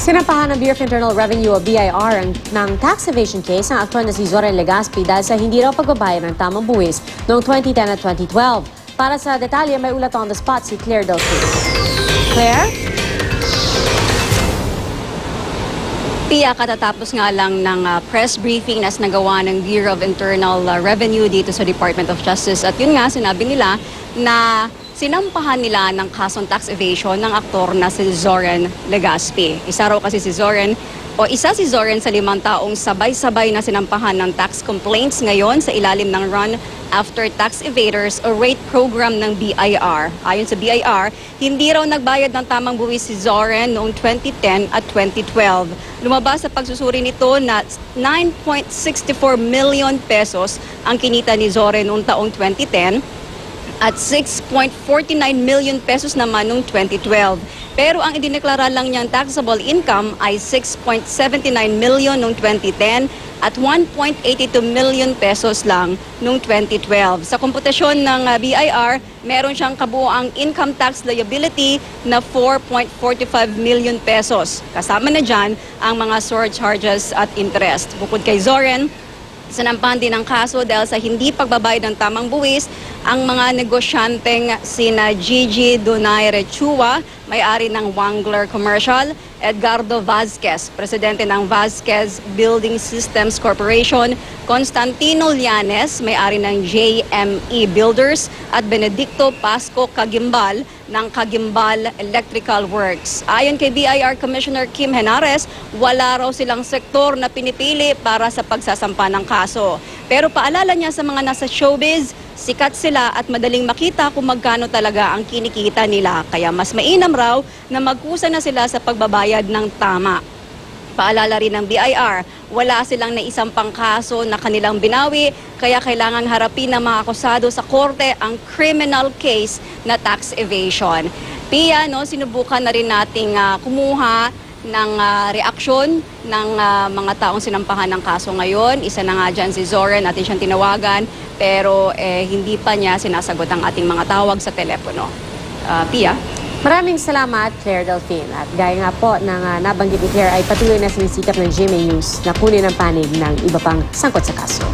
Sinampahan ng Bureau of Internal Revenue o BIR ng tax evasion case ang aktor na si Zoren Legaspi dahil sa hindi raw pagbabayad ng tamang buwis noong 2010 at 2012. Para sa detalye, may ulat on the spot si Claire Delphine. Claire? Pia, katatapos nga lang ng press briefing na nagawa ng Bureau of Internal Revenue dito sa Department of Justice. At yun nga, sinabi nila na sinampahan nila ng kasong tax evasion ng aktor na si Zoren Legaspi. Isa si Zoren sa 5 taong sabay-sabay na sinampahan ng tax complaints ngayon sa ilalim ng Run After Tax Evaders o rate program ng BIR. Ayon sa BIR, hindi raw nagbayad ng tamang buwis si Zoren noong 2010 at 2012. Lumabas sa pagsusuri nito na 9.64 million pesos ang kinita ni Zoren noong taong 2010 at 6.49 million pesos naman noong 2012. Pero ang idineklara lang niyang taxable income ay 6.79 million noong 2010 at 1.82 million pesos lang noong 2012. Sa komputasyon ng BIR, meron siyang kabuoang income tax liability na 4.45 million pesos. Kasama na dyan ang mga surcharges at interest. Bukod kay Zoren, sinampahan din ang kaso dahil sa hindi pagbabayad ng tamang buwis ang mga negosyanteng sina Gigi Donaire Chua, may-ari ng Wangler Commercial, Edgardo Vazquez, presidente ng Vazquez Building Systems Corporation, Constantino Llanes, may-ari ng JME Builders, at Benedicto Pasco Cagimbal ng Cagimbal Electrical Works. Ayon kay BIR Commissioner Kim Henares, wala raw silang sektor na pinipili para sa pagsasampa ng kaso. Pero paalala niya sa mga nasa showbiz, sikat sila at madaling makita kung magkano talaga ang kinikita nila. Kaya mas mainam raw na magkusa na sila sa pagbabayad ng tama. Paalala rin ng BIR, wala silang naisampang kaso na kanilang binawi, kaya kailangan harapin ng mga akusado sa korte ang criminal case na tax evasion. Pia, sinubukan na rin nating kumuha ng reaksyon ng mga taong sinampahan ng kaso ngayon. Isa na nga dyan si Zoren, natin siyang tinawagan, pero hindi pa niya sinasagot ang ating mga tawag sa telepono. Pia? Maraming salamat, Claire Delphine. At gaya nga po ng nabanggit ni Claire ay patuloy na sinisikap ng GMA News na kunin ang panig ng iba pang sangkot sa kaso.